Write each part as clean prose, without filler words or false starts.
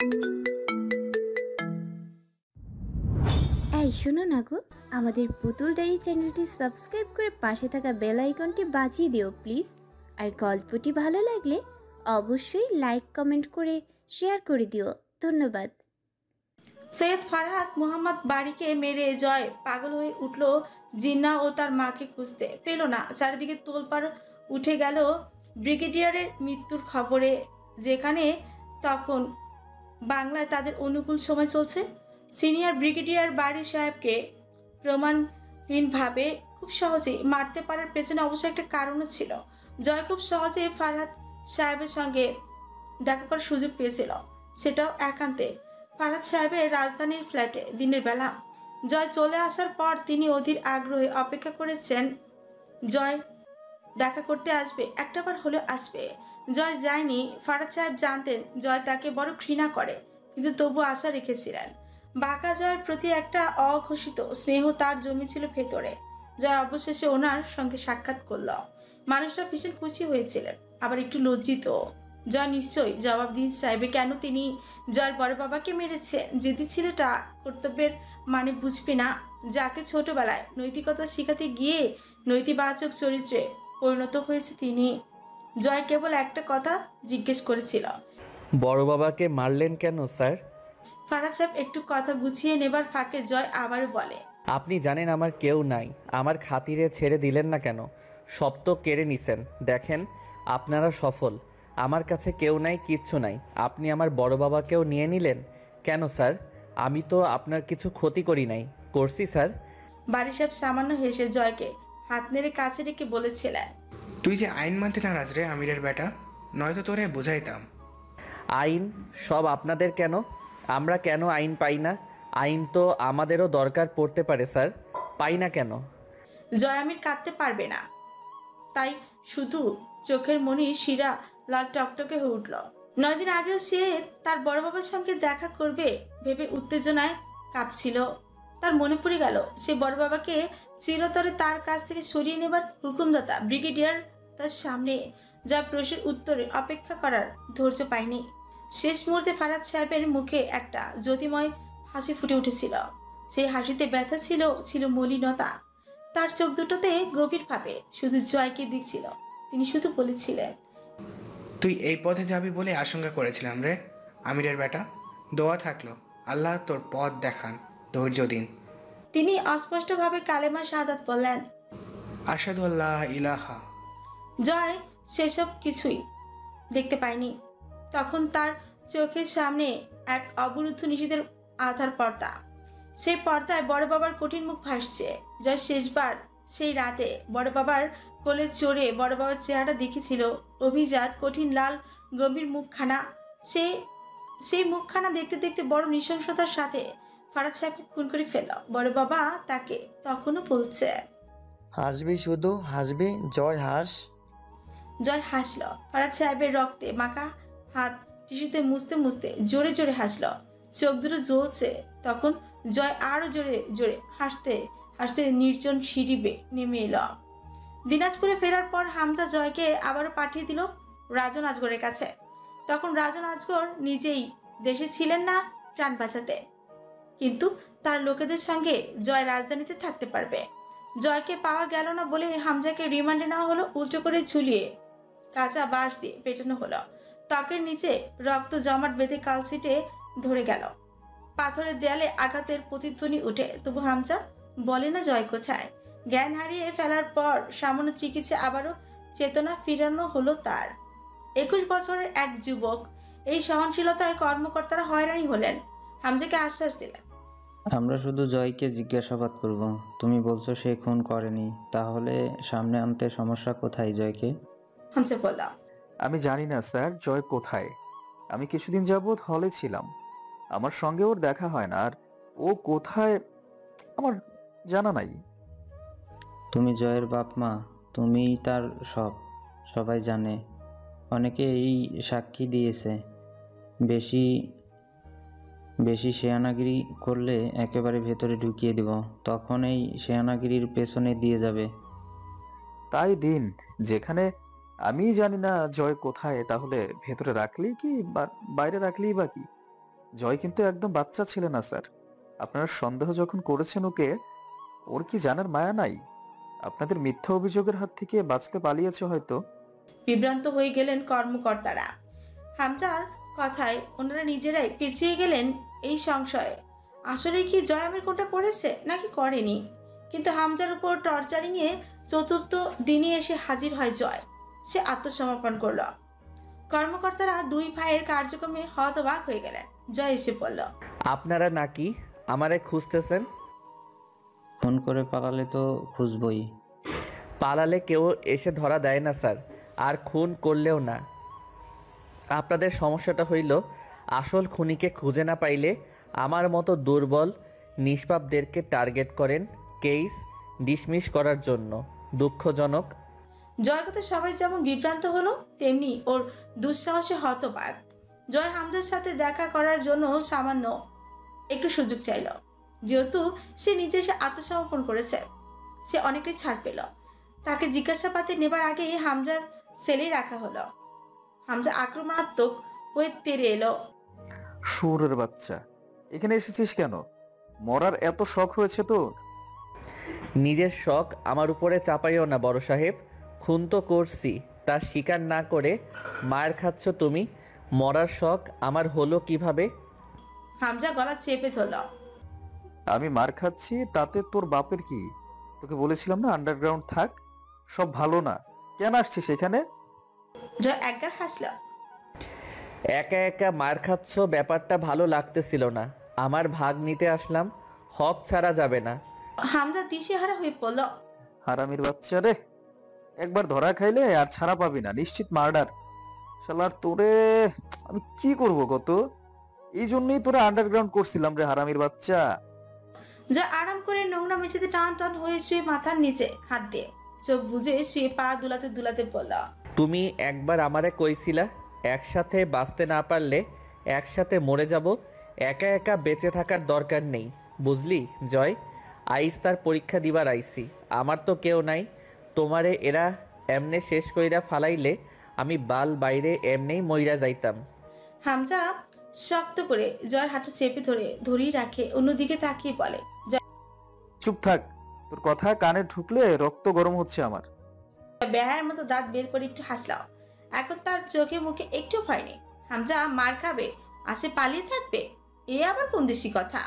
এই শোনো না গো, আমাদের পুতুল ডায়েরি চ্যানেলটি সাবস্ক্রাইব করে পাশে থাকা বেল আইকনটি বাজিয়ে দিও প্লিজ। আর গল্পটি ভালো লাগলে অবশ্যই লাইক কমেন্ট করে শেয়ার করে দিও। ধন্যবাদ। সৈয়দ ফারহাদ মোহাম্মদ বাড়িকে মেরে জয় পাগল হয়ে উঠল। জিন্না ও তার মাকে খুঁজতে পেল না। চারিদিকে তোলপাড় উঠে গেল ব্রিগেডিয়ারের মৃত্যুর খবরে, যেখানে তখন বাংলায় তাদের অনুকূল সময় চলছে। সিনিয়র ব্রিগেডিয়ার বাড়ি সাহেবকে প্রমাণহীনভাবে খুব সহজেই মারতে পারার পেছনে অবশ্য একটা কারণও ছিল। জয় খুব সহজে ফারহাদ সাহেবের সঙ্গে দেখা করার সুযোগ পেয়েছিল, সেটাও একান্তে ফারহাদ সাহেবের রাজধানীর ফ্ল্যাটে দিনের বেলা। জয় চলে আসার পর তিনি অধীর আগ্রহে অপেক্ষা করেছেন। জয় দেখা করতে আসবে, একটাবার হলেও আসবে। জয় যায়নি। ফারহাদ সাহেব জানতেন জয় তাকে বড় ঘৃণা করে, কিন্তু তবু আশা রেখেছিলেন। বাঁকা জয়ের প্রতি একটা অঘোষিত স্নেহ তার জমেছিল ভেতরে। জয় অবশেষে ওনার সঙ্গে সাক্ষাৎ করল। মানুষটা ভীষণ খুশি হয়েছিলেন, আবার একটু লজ্জিত। জয় নিশ্চয়ই জবাব দিয়ে চাইবে কেন তিনি জয়ের বড় বাবাকে মেরেছে। জেদি ছেলেটা কর্তব্যের মানে বুঝবে না, যাকে ছোটবেলায় নৈতিকতা শেখাতে গিয়ে নৈতিবাচক চরিত্রে পরিণত হয়েছে তিনি। জয় কেবল একটা কথা জিজ্ঞেস করেছিল, বড় বাবাকে মারলেন কেন স্যার? ফারাজ সাহেব একটু কথা গুছিয়ে নেবার ফাঁকে জয় আবারও বলে, আপনি জানেন আমার কেউ নাই, আমার খাতিরে ছেড়ে দিলেন না কেন? সব তো কেড়ে নিছেন। দেখেন আপনারা সফল, আমার কাছে কেউ নাই, কিচ্ছু নাই। আপনি আমার বড় বাবাকেও নিয়ে নিলেন কেন স্যার? আমি তো আপনার কিছু ক্ষতি করি নাই। করছি স্যার? বাড়ি সাহেব সামান্য হেসে জয়কে হাত নেড়ে কাছে রেখে বলেছিলেন, তুই যে আইন মানতে নারাজ রে আমিরের বেটা, নয়তো তোরে বোঝাইতাম। আইন সব আপনাদের কেন? আমরা কেন আইন পাই না? আইন তো আমাদেরও দরকার পড়তে পারে স্যার, পাই না কেন? জয় আমির কাঁদতে পারবে না, তাই শুধু চোখের মনি শিরা লাল টকটকে হয়ে উঠল। 9 দিন আগেও সে তার বড় বাবার সঙ্গে দেখা করবে ভেবে উত্তেজনায় কাঁপছিল। তার মনে পড়ে গেল সে বড় বাবাকে চিরতরে তার কাছ থেকে সরিয়ে নেবার হুকুমদাতা ব্রিগেডিয়ার তার সামনে। জয় প্রশ্নের উত্তরে অপেক্ষা করার ধৈর্য পায়নি। শেষ মুহূর্তে ফারাজ সাহেবের মুখে একটা জ্যোতিময় হাসি ফুটে উঠেছিল। সেই হাসিতে ব্যথা ছিল, ছিল মলিনতা। তার চোখ দুটোতে গভীরভাবে শুধু জয়কে দেখছিল। তিনি শুধু বলেছিলেন, তুই এই পথে যাবি বলে আশঙ্কা করেছিলাম রে আমিরের বেটা। দোয়া থাকলো আল্লাহ তোর পথ দেখান, ধৈর্য দিন। তিনি অস্পষ্টভাবে কালেমা শাহাদাত বললেন। আশহাদু আল্লাহ ইলাহা। জয় সেসব কিছুই দেখতে পায়নি। তখন তার চোখের সামনে এক অবরুদ্ধ নিষেধের আধার পর্দা। সেই পর্দায় বড় বাবার কঠিন মুখ ভাসছে। জয় শেষবার সেই রাতে বড় বাবার কোলে চড়ে বড় বাবার চেহারা দেখেছিল, অভিজাত কঠিন লাল গম্ভীর মুখখানা। সে সেই মুখখানা দেখতে দেখতে বড় নৃশংসতার সাথে ফারাজ সাহেবকে খুন করে ফেলল। বড় বাবা তাকে তখনও বলছে, হাসবি, শুধু হাসবি, জয় হাস। জয় হাসল। ফারাজ সাহেবের রক্তে মাখা হাত টিস্যুতে মুছতে মুছতে জোরে জোরে হাসল। চোখ দুটো জ্বলছে। তখন জয় আরো জোরে জোরে হাসতে হাসতে নির্জন সিঁড়ি নেমে এলো। দিনাজপুরে ফেরার পর হামজা জয়কে আবারও পাঠিয়ে দিল রাজন আজগরের কাছে। তখন রাজন আজগর নিজেই দেশে ছিলেন না প্রাণ বাঁচাতে, কিন্তু তার লোকেদের সঙ্গে জয় রাজধানীতে থাকতে পারবে। জয়কে পাওয়া গেল না বলে হামজাকে রিমান্ডে নেওয়া হলো। উল্টো করে ঝুলিয়ে কাঁচা বাঁশ দিয়ে পেটানো হলো। ত্বকের নিচে রক্ত জমাট বেঁধে কালসিটে ধরে গেল। পাথরের দেয়ালে আঘাতের প্রতিধ্বনি উঠে, তবু হামজা বলে না জয় কোথায়। জ্ঞান হারিয়ে ফেলার পর সামান্য চিকিৎসা আবারও চেতনা ফিরানো হলো তার। 21 বছরের এক যুবক। এই সহনশীলতায় কর্মকর্তারা হয়রানি হলেন। হামজাকে আশ্বাস দিলেন, আমরা শুধু জয়কে জিজ্ঞাসাবাদ করব। তুমি বলছো সে খুন করেনি, তাহলে সামনে আনতে সমস্যা কোথায় জয়কে? হামজা বলল, আমি জানি না স্যার জয় কোথায়। আমি কিছুদিন যাবৎ হলে ছিলাম, আমার সঙ্গে ওর দেখা হয় না। আর ও কোথায় আমার জানা নাই। তুমি জয়ের বাপ মা, তুমিই তার সব, সবাই জানে। অনেকে এই সাক্ষী দিয়েছে। বেশি বেশি শেয়ানাগিরি করলে একেবারে ভেতরে ঢুকিয়ে দেব, তখন এই শেয়ানাগিরির পেছনে দিয়ে যাবে। তাই দিন, যেখানে আমি জানি না জয় কোথায়, তাহলে ভেতরে রাখলেই কি বাইরে রাখলেই বা কি? জয় কিন্তু একদম বাচ্চা ছেলে না স্যার। আপনারা সন্দেহ যখন করেছেন ওকে, ওর কি জানার মায়া নাই? আপনাদের মিথ্যা অভিযোগের হাত থেকে বাঁচতে পালিয়েছে হয়তো। বিভ্রান্ত হয়ে গেলেন কর্মকর্তারা। হামজার কথায় ওনারা নিজেরাই পিছিয়ে গেলেন এই সংশয়ে। আসলে কি জয় আমির কোনটা করেছে নাকি করেনি? কিন্তু হামজার উপর টর্চারিংয়ে চতুর্থ দিনে এসে হাজির হয় জয়। সে আত্মসমর্পণ করল। কর্মকর্তারা দুই ভাইয়ের কার্যক্রমে হতবাক হয়ে গেলেন। জয় এসে বলল, আপনারা নাকি আমারে খুঁজতেছেন? ফোন করে পালালে তো খুঁজবই। পালালে কেউ এসে ধরা দেয় না স্যার, আর খুন করলেও না। আপনাদের সমস্যাটা হইল আসল খুনিকে খুঁজে না পাইলে আমার মতো দুর্বল নিষ্পাপদেরকে টার্গেট করেন কেস ডিসমিস করার জন্য। দুঃখজনক। জয়ের কথা সবাই যেমন বিভ্রান্ত হলো, তেমনি ওর দুঃসাহসে হতবাক। জয় হামজার সাথে দেখা করার জন্য সামান্য একটু সুযোগ চাইল। যেহেতু সে নিজে এসে আত্মসমর্পণ করেছে, সে অনেকটাই ছাড় পেল। তাকে জিজ্ঞাসাবাদে নেবার আগেই হামজার সেলে রাখা হলো। হামজা আক্রমণাত্মক হয়ে তেড়ে এলো। শুয়োরের বাচ্চা, এখানে এসেছিস কেন? মরার এত শখ হয়েছে তোর? নিজের শখ আমার উপরে চাপাইও না বড় সাহেব। খুন তো করছি, তার স্বীকার না করে মায়ের খাচ্ছ তুমি। মরার শখ আমার হলো কিভাবে? হামজা গলা চেপে ধরল। আমি মার খাচ্ছি তাতে তোর বাপের কি? তোকে বলেছিলাম না আন্ডারগ্রাউন্ড থাক, সব ভালো না। কেন আসছিস এখানে? জয় একগাল হাসল। একা একা মার খাচ্ছ ব্যাপারটা ভালো লাগতেছিল না, আমার ভাগ নিতে আসলাম। হক ছাড়া যাবে না। হামজা দিশেহারা হয়ে পড়ল। হারামির বাচ্চা রে, একবার ধরা খাইলে আর ছাড়া পাবি না, নিশ্চিত মার্ডার। শালার তোরে আমি কি করব কত? এই জন্যই তোরা আন্ডারগ্রাউন্ড করছিলাম রে হারামির বাচ্চা। জয় আরাম করে নোংরা মেঝেতে টান টান হয়ে শুয়ে মাথার নিচে হাত দিয়ে চোখ বুজে শুয়ে পা দুলাতে দুলাতে পড়ল। তুমি একবার আমারে কইছিলা একসাথে বাঁচতে না পারলে একসাথে মরে যাব। একা একা বেঁচে থাকার দরকার নেই, বুঝলি জয়? আইস তার পরীক্ষা দিবার আইসি। আমার তো কেউ নাই। তোমারে এরা এমনে শেষ কইরা ফালাইলে আমি বাল বাইরে এমনেই মইরা যাইতাম। হামজা শক্ত করে জয়ের হাতটা চেপে ধরেই রাখে, অন্যদিকে তাকিয়ে বলে, চুপ থাক, তোর কথা কানে ঢুকলে রক্ত গরম হচ্ছে আমার। বেহায়ের মতো দাঁত বের করে একটু হাসলাম। এখন তার চোখে মুখে একটু ভয় নেই। হামজা মার খাবে, আসে পালিয়ে থাকবে, এ আবার কোন দেশি কথা?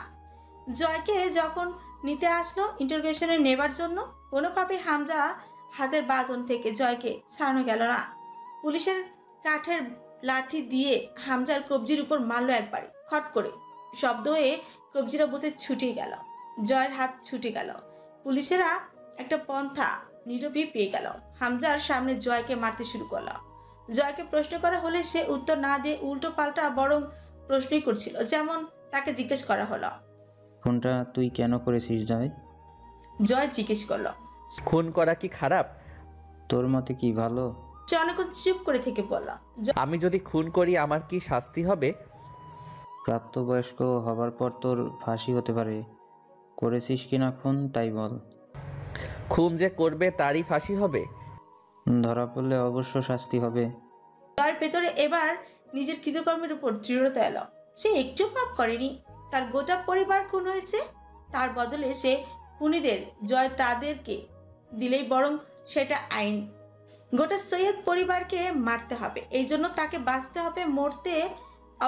জয়কে যখন নিতে আসলো ইন্টারোগেশনে নেবার জন্য, কোনোভাবে হামজা হাতের বাঁধন থেকে জয়কে ছাড়ানো গেল না। পুলিশের কাঠের লাঠি দিয়ে হামজার কবজির উপর মারল একবারে, খট করে শব্দ হয়ে কবজিরা বোধে ছুটে গেল। জয়ের হাত ছুটে গেল। পুলিশেরা একটা পন্থা নীরবই পেয়ে গেল। হামজার সামনে জয়কে মারতে শুরু করলো। জয়কে প্রশ্ন করা হলে সে উত্তর না দিয়ে উল্টো পাল্টা বরং প্রশ্নই করছিল। যেমন তাকে জিজ্ঞেস করা হলো, ফোনটা তুই কেন করেছিস জয়? জয় জিজ্ঞেস করলো, খুন করা কি খারাপ? তোর মতে কি ভালো? সে অনেকক্ষণ চুপ করে থেকে বলল, আমি যদি খুন করি আমার কি শাস্তি হবে? প্রাপ্তবয়স্ক হবার পর তোর ফাঁসি হতে পারে। করেছিস কিনা খুন তাই বল। খুন যে করবে তারই ফাঁসি হবে? ধরা পড়লে অবশ্য শাস্তি হবে। জয়ের ভেতরে এবার নিজের কৃতকর্মের উপর দৃঢ়তা এলো। সে একটু পাপ করেনি। তার গোটা পরিবার খুন হয়েছে, তার বদলে সে খুনিদের জয় তাদেরকে দিলেই বরং সেটা আইন। গোটা সৈয়দ পরিবারকে মারতে হবে, এই জন্য তাকে বাঁচতে হবে। মরতে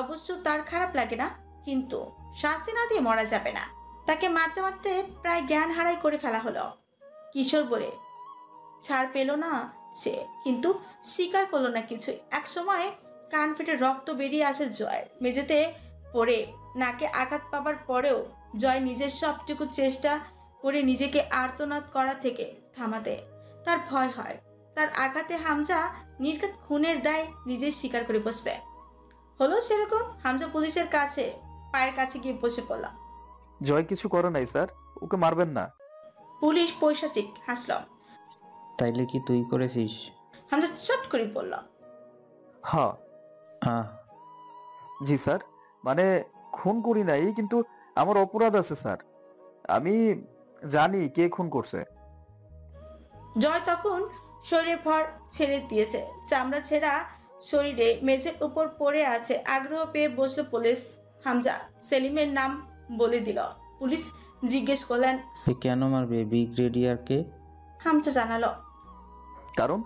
অবশ্য তার খারাপ লাগে না, কিন্তু শাস্তি না দিয়ে মরা যাবে না। তাকে মারতে মারতে প্রায় জ্ঞান হারাই করে ফেলা হলো। কিশোর বলে ছাড় পেল না সে, কিন্তু স্বীকার করলো না কিছুই। এক সময় কান ফেটে রক্ত বেরিয়ে আসে জয়ের। মেঝেতে পড়ে নাকে আঘাত পাবার পরেও জয় নিজের সবটুকু চেষ্টা করে নিজেকে আর্তনাদ করা থেকে থামাতে। তার ভয় হয় তার আঘাতে হামজা নির্ঘাত খুনের দায় নিজেই স্বীকার করে বসবে। হলো সেরকম। হামজা পুলিশের কাছে পায়ের কাছে গিয়ে বসে পড়ল। জয় কিছু করে নাই স্যার, ওকে মারবেন না। পুলিশ পৈশাচিক হাসল। তাইলে কি তুই করেছিস? হামজা চট করে বলল, হ্যাঁ। আহ জি স্যার, মানে খুন করি নাই, কিন্তু আমার অপরাধ আছে স্যার। আমি জানি কে খুন করছে। জয় তখন শরীরের ভর ছেড়ে দিয়েছে, চামড়া ছেঁড়া শরীরে মেঝের উপর পড়ে আছে। আগ্রহ পেয়ে বসলো পুলিশ। হামজা সেলিমের নাম বলে দিল। পুলিশ জিজ্ঞেস করলেন, এ কেন মারবে? ব্রিগেডিয়ারকে? হামজা জানালো, কারণ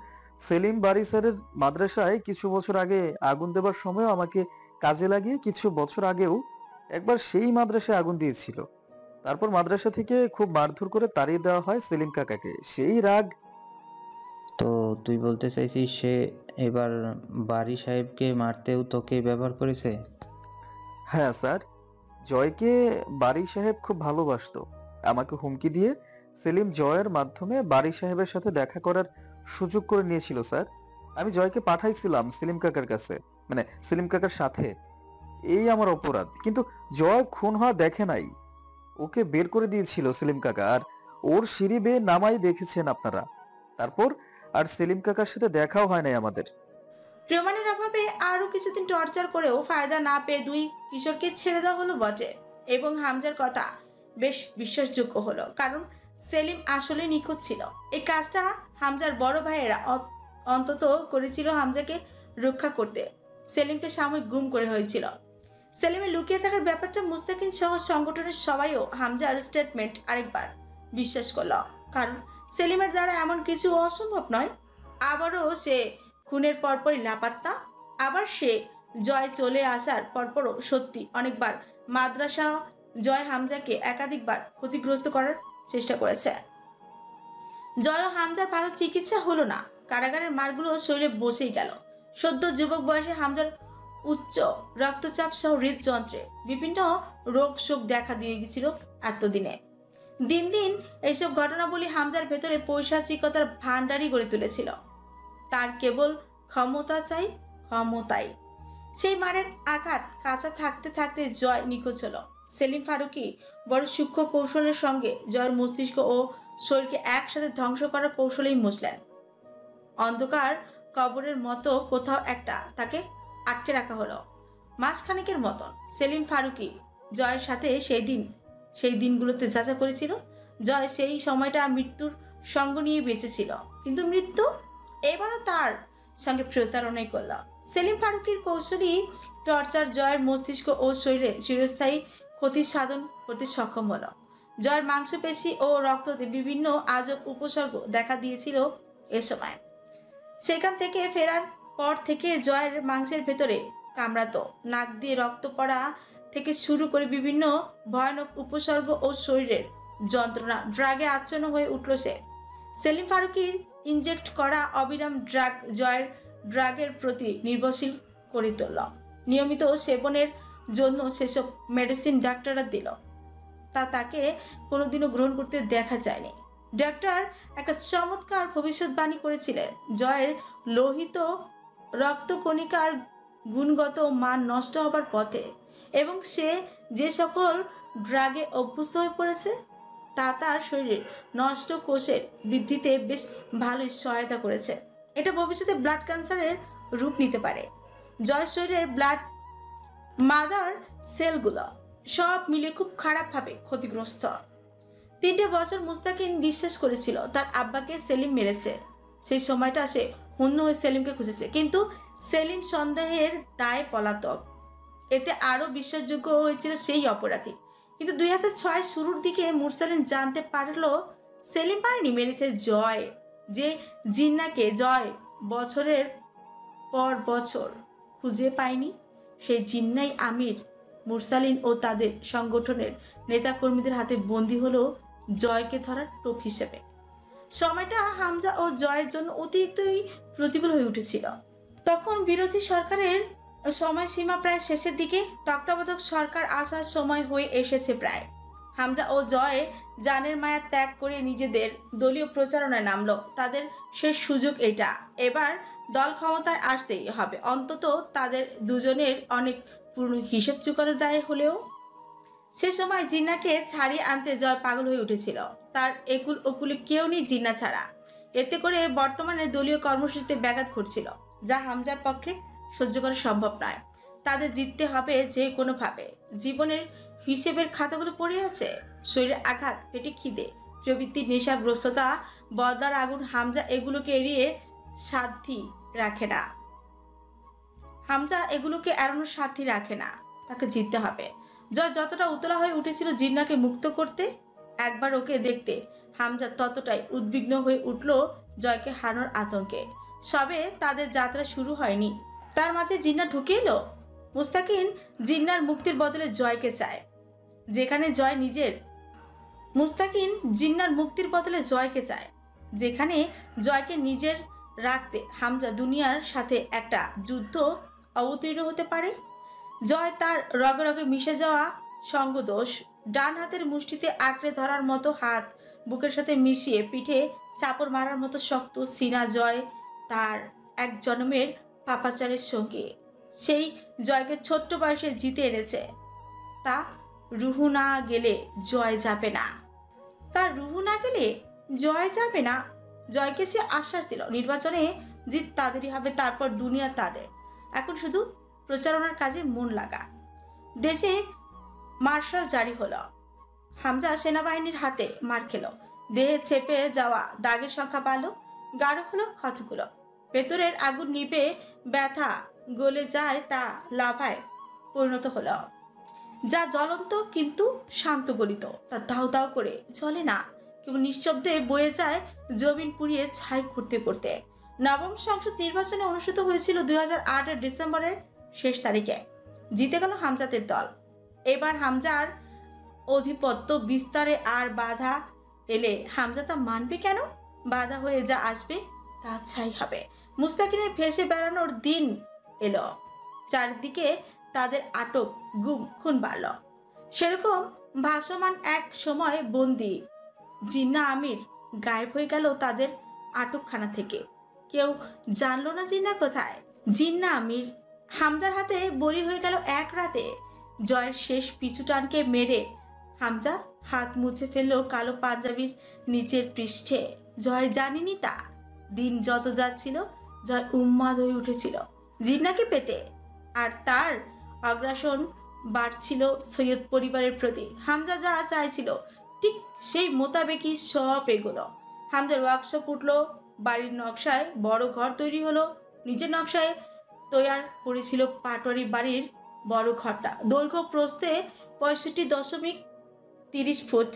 সেলিম বারি স্যারের মাদ্রাসায় কিছু বছর আগে আগুন দেবার সময় আমাকে কাজে লাগিয়ে কিছু বছর আগেও একবার সেই মাদ্রাসায় আগুন দিয়েছিল। তারপর মাদ্রাসা থেকে খুব মারধর করে তাড়িয়ে দেওয়া হয় সেলিম কাকাকে। সেই রাগ। তো তুই বলতে চাইছিস সে এবার বারি সাহেবকে মারতেও তোকে ব্যবহার করেছে? হ্যাঁ স্যার, জয়কে বারি সাহেব খুব ভালোবাসতো। আমাকে হুমকি দিয়ে সেলিম জয়ের মাধ্যমে বারি সাহেবের সাথে দেখা করার সুযোগ করে নিয়েছিল স্যার। আমি জয়কে পাঠাইছিলাম সেলিম কাকার কাছে, মানে সেলিম কাকার সাথে। এই আমার অপরাধ। কিন্তু জয় খুন হওয়া দেখে নাই, ওকে বের করে দিয়েছিল সেলিম কাকা। আর ওর সিঁড়ি বেয়ে নামাই দেখেছেন আপনারা। তারপর আর সেলিম কাকার সাথে দেখাও হয় নাই আমাদের। প্রমাণের অভাবে আরো কিছুদিন টর্চার করেও ফায়দা না পেয়ে দুই কিশোরকে ছেড়ে দেওয়া হলো বটে। এবং হামজার কথা বেশ বিশ্বাসযোগ্য হলো, কারণ সেলিম আসলে নিখোঁজ ছিল। এই কাজটা হামজার বড় ভাইয়েরা অন্তত করেছিল হামজাকে রক্ষা করতে। সেলিমকে সাময়িক গুম করে হয়েছিল। সেলিমের লুকিয়ে থাকার ব্যাপারটা মুস্তাকিন সহ সংগঠনের সবাইও হামজার স্টেটমেন্ট আরেকবার বিশ্বাস করল, কারণ সেলিমের দ্বারা এমন কিছু অসম্ভব নয়। আবারও সে খুনের পরপরই লাপাত্তা, আবার সে জয় চলে আসার পরপরও সত্যি অনেকবার মাদ্রাসা জয় হামজাকে একাধিকবার ক্ষতিগ্রস্ত করার চেষ্টা করেছে। জয় ও হামজার ভালো চিকিৎসা হলো না, কারাগারের মারগুলো শরীরে বসেই গেল। সদ্য যুবক বয়সে হামজার উচ্চ রক্তচাপ সহ হৃদযন্ত্রে বিভিন্ন রোগ শোক দেখা দিয়ে গেছিল এতদিনে। দিন দিন এইসব ঘটনাবলী হামজার ভেতরে পৈশাচিকতার ভান্ডারই গড়ে তুলেছিল। তার কেবল ক্ষমতা চাই, ক্ষমতাই। সেই মারের আঘাত কাঁচা থাকতে থাকতে জয় নিখোঁজ হলো। সেলিম ফারুকী বড় সূক্ষ্ম কৌশলের সঙ্গে জয়ের মস্তিষ্ক ও শরীরকে একসাথে ধ্বংস করার কৌশলেই মুছলেন। অন্ধকার কবরের মতো কোথাও একটা তাকে আটকে রাখা হলো মাসখানেকের মতন। সেলিম ফারুকী জয়ের সাথে সেই দিনগুলোতে যা যা করেছিল, জয় সেই সময়টা মৃত্যুর সঙ্গ নিয়ে বেঁচেছিল। কিন্তু মৃত্যু এবারও তার সঙ্গে প্রতারণাই করল। সেলিম ফারুকীর কৌশলী টর্চার জয়ের মস্তিষ্ক ও শরীরে চিরস্থায়ী ক্ষতি সাধন করতে সক্ষম হলো। জয়ের মাংসপেশি ও রক্ততে বিভিন্ন আজব উপসর্গ দেখা দিয়েছিল এ সময়। সেখান থেকে ফেরার পর থেকে জয়ের মাংসের ভেতরে কামড়াতো, নাক দিয়ে রক্ত পড়া থেকে শুরু করে বিভিন্ন ভয়ানক উপসর্গ ও শরীরের যন্ত্রণা ড্রাগে আচ্ছন্ন হয়ে উঠল সে। সেলিম ফারুকীর ইনজেক্ট করা অবিরাম ড্রাগ জয়ের ড্রাগের প্রতি নির্ভরশীল করে তুলল। নিয়মিত সেবনের জন্য সেসব মেডিসিন ডাক্তাররা দিল, তাকে কোনোদিনও গ্রহণ করতে দেখা যায়নি। ডাক্তার একটা চমৎকার ভবিষ্যৎবাণী করেছিলেন, জয়ের লোহিত রক্তকণিকার গুণগত মান নষ্ট হবার পথে, এবং সে যে সকল ড্রাগে অভ্যস্ত হয়ে পড়েছে তা তার শরীরের নষ্ট কোষের বৃদ্ধিতে বেশ ভালোই সহায়তা করেছে। এটা ভবিষ্যতে ব্লাড ক্যান্সারের রূপ নিতে পারে। জয় শরীরের ব্লাড মাদার সেলগুলো সব মিলে খুব খারাপভাবে ক্ষতিগ্রস্ত। 3টে বছর মুস্তাকিন বিশ্বাস করেছিল তার আব্বাকে সেলিম মেরেছে। সেই সময়টা সে হন্য হয়ে সেলিমকে খুঁজেছে, কিন্তু সেলিম সন্দেহের দায়ে পলাতক। এতে আরও বিশ্বাসযোগ্য হয়েছিল সেই অপরাধী। কিন্তু 2006 শুরুর দিকে মুরসালিন জানতে পারলো সেলিম পারেনি, মেরেছে জয়। যে জিন্নাকে জয় বছরের পর বছর খুঁজে পায়নি, সেই জিন্নাই আমির, মুরসালিন ও তাদের সংগঠনের নেতাকর্মীদের হাতে বন্দী হলো জয়কে ধরার টোপ হিসেবে। সময়টা হামজা ও জয়ের জন্য অতিরিক্তই প্রতিকূল হয়ে উঠেছিল। তখন বিরোধী সরকারের সময়সীমা প্রায় শেষের দিকে, তত্ত্বাবধায়ক সরকার আসার সময় হয়ে এসেছে প্রায়। হামজা ও জয় জানের মায়া ত্যাগ করে নিজেদের দলীয় প্রচারণায় নামলো। তাদের শেষ সুযোগ এটা। এবার দল ক্ষমতায় আসতেই হবে, অন্তত তাদের দুজনের অনেক পুরনো হিসেব চুকানোর দায়ে হলেও। সে সময় জিন্নাকে ছাড়িয়ে আনতে জয় পাগল হয়ে উঠেছিল। তার একুল ওকুলে কেউ নেই জিন্না ছাড়া। এতে করে বর্তমানে দলীয় কর্মসূচিতে ব্যাঘাত ঘটছিল, যা হামজার পক্ষে সহ্য করা সম্ভব নয়। তাদের জিততে হবে যে কোনোভাবে। জীবনের হিসেবের খাতাগুলো পড়ে আছে, শরীরে আঘাত, পেটে খিদে, প্রবৃত্তির নেশাগ্রস্ততা, বদার আগুন। হামজা এগুলোকে এড়িয়ে সাধ্যি রাখে না। হামজা এগুলোকে এড়ানোর সাধ্যি রাখে না। তাকে জিততে হবে। জয় যতটা উতলা হয়ে উঠেছিল জিন্নাকে মুক্ত করতে, একবার ওকে দেখতে হামজা ততটাই উদ্বিগ্ন হয়ে উঠল জয়কে হারানোর আতঙ্কে। সবে তাদের যাত্রা শুরু হয়নি, তার মাঝে জিন্না ঢুকে এলো। মুস্তাকিন জিন্নার মুক্তির বদলে জয়কে চায়, যেখানে জয় নিজের মুস্তাকিন জিন্নার মুক্তির বদলে জয়কে চায়, যেখানে জয়কে নিজের রাখতে হামজা দুনিয়ার সাথে একটা যুদ্ধ অবতীর্ণ হতে পারে। জয় তার রগে রগে মিশে যাওয়া সঙ্গদোষ, ডান হাতের মুষ্টিতে আঁকড়ে ধরার মতো হাত বুকের সাথে মিশিয়ে পিঠে চাপড় মারার মতো শক্ত সিনা। জয় তার এক জন্মের পাপাচারের সঙ্গে সেই জয়কে ছোট্ট বয়সে জিতে এনেছে। তা রুহু না গেলে জয় যাবে না, তার রুহু না গেলে জয় যাবে না। জয়কে সে আশ্বাস দিল নির্বাচনে জিত তাদেরই হবে, তারপর দুনিয়া তাদের। এখন শুধু প্রচারণার কাজে মন লাগা। দেশে মার্শাল জারি হলো। হামজা সেনাবাহিনীর হাতে মার খেল, দেহে ছেপে যাওয়া দাগের সংখ্যা বাড়ল, গাঢ় হলো ক্ষতগুলো। ভেতরের আগুন নিভে ব্যথা গলে যায়, তা লাভায় পরিণত হলো। যা জ্বলন্ত কিন্তু শান্ত গলিত, তা দাউ দাউ করে জ্বলে না, কেবল নিঃশব্দে বয়ে যায় জমিন পুড়িয়ে ছাই করতে করতে। নবম সংসদ নির্বাচনে অনুষ্ঠিত হয়েছিল 2008-এর ডিসেম্বরের শেষ তারিখে। জিতে গেল হামজাদের দল। এবার হামজার আধিপত্য বিস্তারে আর বাধা এলে হামজা তা মানবে কেন? বাধা হয়ে যা আসবে তা ছাই হবে। মুস্তাকিনের ভেসে বেড়ানোর দিন এলো, চারদিকে তাদের আটক, গুম, খুন বাড়ল। সেরকম ভাসমান এক সময় বন্দি জিন্না আমির গায়েব হয়ে গেল তাদের আটকখানা থেকে। কেউ জানলো না জিন্না কোথায়। জিন্না আমির হামজার হাতে বলি হয়ে গেল এক রাতে। জয়ের শেষ পিছু টানকে মেরে হামজা হাত মুছে ফেললো কালো পাঞ্জাবির নিচের পৃষ্ঠে। জয় জানিনি তা। দিন যত যাচ্ছিল জয় উন্মাদ হয়ে উঠেছিল জিন্নাকে পেতে, আর তার অগ্রাসন বাড়ছিল সৈয়দ পরিবারের প্রতি। হামজা যা চাইছিল ঠিক সেই মোতাবেকই সব এগুলো। হামজার ওয়ার্কশপ উঠলো, বাড়ির নকশায় বড় ঘর তৈরি হলো। নিজের নকশায় তৈয়ার করেছিল পাটোয়ারি বাড়ির বড় ঘরটা। দৈর্ঘ্য প্রস্থে 65.30 ফুট।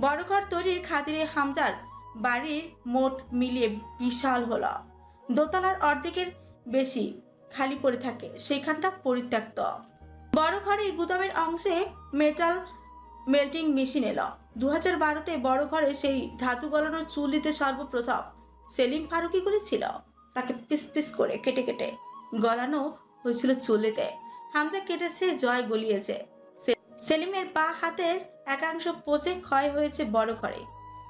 বড় ঘর তৈরির খাতিরে হামজার বাড়ির মোট মিলিয়ে বিশাল হলো। দোতলার অর্ধেকের বেশি খালি পড়ে থাকে, সেখানটা পরিত্যক্ত। বড় ঘরে গুদামের অংশে মেটাল মেল্টিং মেশিন এলো। 2012-তে বড় ঘরে সেই ধাতু গলানোর চুল দিতে সর্বপ্রথম সেলিম ফারুকি করেছিল। তাকে পিস পিস করে কেটে কেটে গলানো হয়েছিল চুলেতে। হামজা কেটেছে, জয় গলিয়েছে। সেলিমের পা হাতের একাংশ পচে ক্ষয় হয়েছে বড় ঘরে।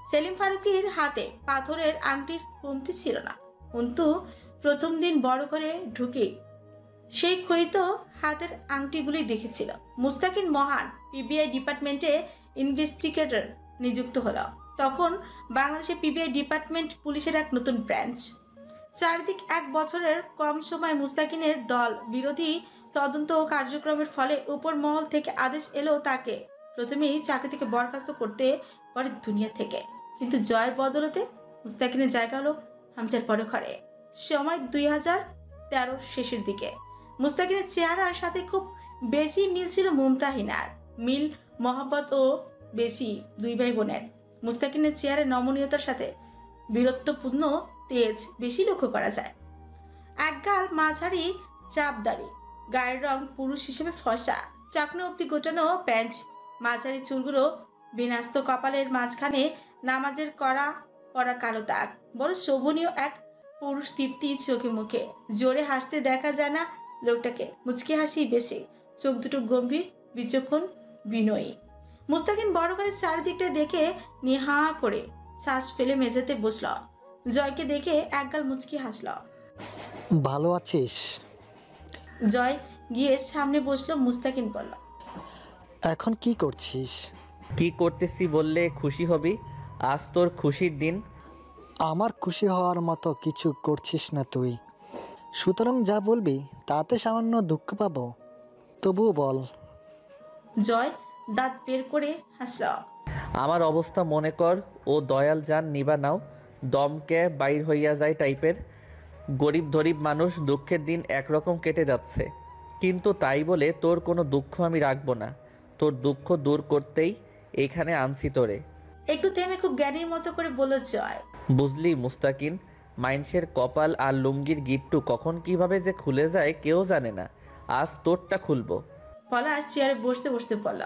সেলিম ফারুকির হাতে পাথরের আংটির কমতি ছিল না, কিন্তু প্রথম দিন বড় ঘরে ঢুকে সেই ক্ষয়িত হাতের আংটিগুলি দেখেছিল। মুস্তাকিন মহান পিবিআই ডিপার্টমেন্টে ইনভেস্টিগেটর নিযুক্ত হলো। তখন বাংলাদেশে পিবিআই ডিপার্টমেন্ট পুলিশের এক নতুন ব্রাঞ্চ। চারিদিক এক বছরের কম সময় মুস্তাকিনের দল বিরোধী তদন্ত ও কার্যক্রমের ফলে উপর মহল থেকে আদেশ এলো তাকে প্রথমেই চাকরি থেকে বরখাস্ত করতে, পরে দুনিয়া থেকে। কিন্তু জয়ের বদলতে মুস্তাকিনের জায়গা হলো হামজার বড় ঘরে। সময় 2013 শেষের দিকে। মুস্তাকিনের চেহারার সাথে খুব বেশি মিল ছিল মুমতাহিনার। মিল মহব্বত ও বেশি দুই ভাই বোনের। মুস্তাকিনের চেহারার নমনীয়তার সাথে বীরত্বপূর্ণ তেজ বেশি লক্ষ্য করা যায়। একগাল মাঝারি চাপদাড়ি, গায়ের রং পুরুষ হিসেবে ফর্সা, চাকনা অব্দি গোটানো প্যান্ট, মাঝারি চুলগুলো বিন্যস্ত, কপালের মাঝখানে নামাজের করা পরা কালো দাগ। বড় শোভনীয় এক পুরুষ তৃপ্তি চোখে মুখে। জোরে হাসতে দেখা যায় না লোকটাকে, মুচকি হাসি বেশি, চোখ দুটো গম্ভীর, বিচক্ষণ, বিনয়ী। মুস্তাকিন বড় করে চারিদিকটা দেখে নিহা করে শ্বাস ফেলে মেঝেতে বসল। জয়কে দেখে একগাল মুচকি হাসল। ভালো আছিস? জয় গিয়ে সামনে বসলো। মুস্তাকিন বলল, এখন কি করছিস? কি করতেছি বললে খুশি হবি? আজ তোর খুশির দিন। আমার খুশি হওয়ার মতো কিছু করছিস না তুই, সুতরাং যা বলবি তাতে সামান্য দুঃখ পাবো, তবুও বল। জয় দাঁত বের করে হাসল। আমার অবস্থা মনে কর ও দয়াল যান নিবা নাও, দমকে বাইর হইয়া যায় টাইপের। গরিব ধরিব মানুষ, দুঃখের দিন একরকম কেটে যাচ্ছে, কিন্তু তাই বলে তোর কোনো দুঃখ আমি রাখবো না। তোর দুঃখ দূর করতেই এইখানে আনছি তোরে। একটু থেমে খুব জ্ঞানীর মতো করে বলল জয়। বুঝলি মুস্তাকিন, মাইনষের কপাল আর লুঙ্গির গিট্টু কখন কিভাবে যে খুলে যায় কেউ জানে না। আজ তোরটা খুলবো। পলাশ চেয়ারে বসতে বসতে বলল।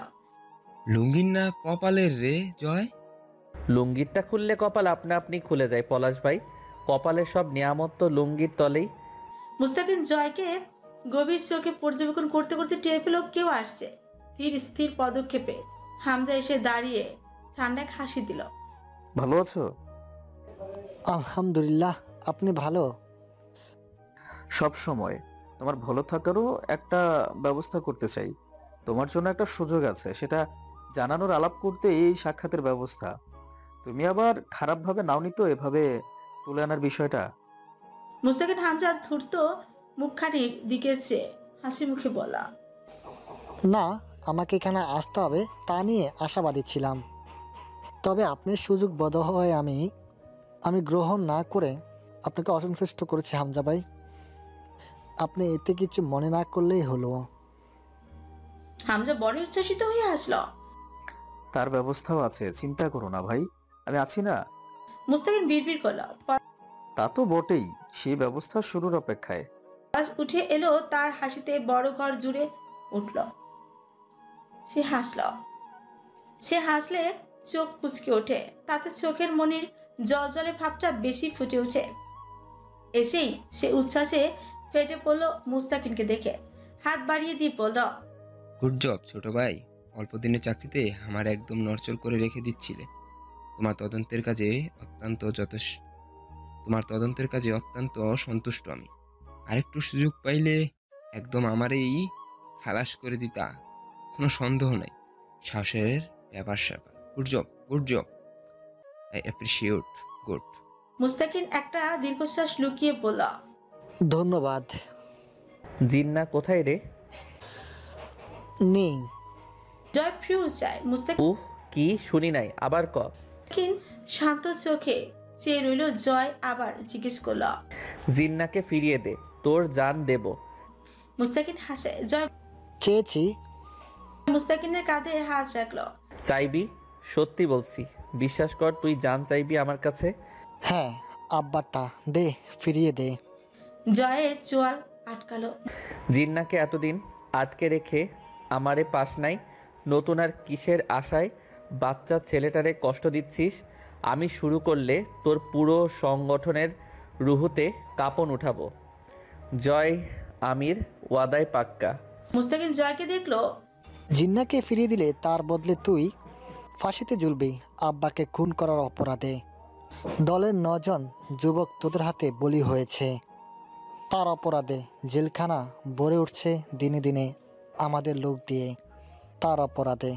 লুঙ্গির না কপালের রে জয়? লুঙ্গিরটা খুললে কপাল আপনা আপনি খুলে যায় পলাশ ভাই। কপালের সব নিয়ামত তো লুঙ্গির তলেই। মুস্তাকিন জয়কে গভীর চোখে পর্যবেক্ষণ করতে করতে টের পেল কেউ আসছে। ধীর স্থির পদক্ষেপে হামজা এসে দাঁড়িয়ে ঠান্ডা এক হাসি দিল। ভালো আছো? আলহামদুলিল্লাহ, আপনি ভালো? সব সময় তোমার ভালো থাকারও একটা ব্যবস্থা করতে চাই। তোমার জন্য একটা সুযোগ আছে, সেটা জানানোর আলাপ করতে এই সাক্ষাতের ব্যবস্থা। তুমি আবার খারাপ ভাবে নাওনি তো এভাবে তুলে আনার বিষয়টা? মুস্তাকিন হামজার ধূর্ত মুখখানির দিকে চেয়ে হাসি মুখে বলা। না, আমাকে এখানে আসতে হবে তা নিয়ে আশাবাদী ছিলাম। তবে আপনার সুযোগ বোধহয় আমি গ্রহণ না করে আপনাকে অসন্তুষ্ট করেছি হামজা ভাই। আপনি এতে কিছু মনে না করলেই হলো। হামজা বড় উচ্ছ্বাসিত হয়ে আসলো। তার ব্যবস্থাও আছে, চিন্তা করো না ভাই, আমি আছি না। মুস্তাকিন বিড়বিড় করলো। তা তো বটেই, সেই ব্যবস্থা শুরুর অপেক্ষায়। পলাশ উঠে এলো, তার হাসিতে বড় ঘর জুড়ে উঠল। সে হাসলে চোখ কুচকে ওঠে, তাতে চোখের মনির জলজলে ভাবটা বেশি ফুটে উঠে। এসেই সে উচ্ছ্বাসে ফেটে পড়ল মুস্তাকিনকে দেখে, হাত বাড়িয়ে দিয়ে বলল। গুড জব ছোট ভাই, অল্প দিনের চাকরিতে আমার একদম নড়চড় করে রেখে দিচ্ছিলে। তোমার তদন্তের কাজে অত্যন্ত সন্তুষ্ট আমি। আরেকটু সুযোগ পাইলে একদম আমারই খালাস করে দিতা, কোনো সন্দেহ নাই। সাহসের ব্যাপার স্যাপার। Good job, I appreciate. Good. Mustakin একটা দীর্ঘশ্বাস লুকিয়ে বলল। ধন্যবাদ। জিন্না কোথায় রে? নেই। জয় ফ্রিউ চায়। মুস্তাকিন কি শুনি নাই, আবার ক। শান্ত চোখে চেয়ে রইল। জয় আবার জিজ্ঞেস করল। জিন্নাকে ফিরিয়ে দে, তোর জান দেব। মুস্তাকিন হাসে। জয় চেয়েছি। মুস্তাকিনের কাঁধে হাত রাখলো। চাইবি? সত্যি বলছি, বিশ্বাস কর, তুই জান চাইবি আমার কাছে। হ্যাঁ, আব্বারটা দে, ফিরিয়ে দে। জয়ের চোয়াল আটকালো। জিন্নাকে এতদিন আটকে রেখে আমারে পাস নাই, নতুন আর কিসের আশায় বাচ্চা ছেলেটারে কষ্ট দিচ্ছিস? আমি শুরু করলে তোর পুরো সংগঠনের রুহুতে কাঁপন উঠাবো। জয় আমির, ওয়াদায় পাক্কা। মুস্তাকিন জয়কে দেখলো। জিন্নাকে ফিরিয়ে দিলে তার বদলে তুই ফাঁসিতে ঝুলবি আব্বাকে খুন করার অপরাধে। দলের 9 জন যুবক তোদের হাতে বলি হয়েছে, তার অপরাধে জেলখানা ভরে উঠছে দিনে দিনে আমাদের লোক দিয়ে। তার অপরাধে।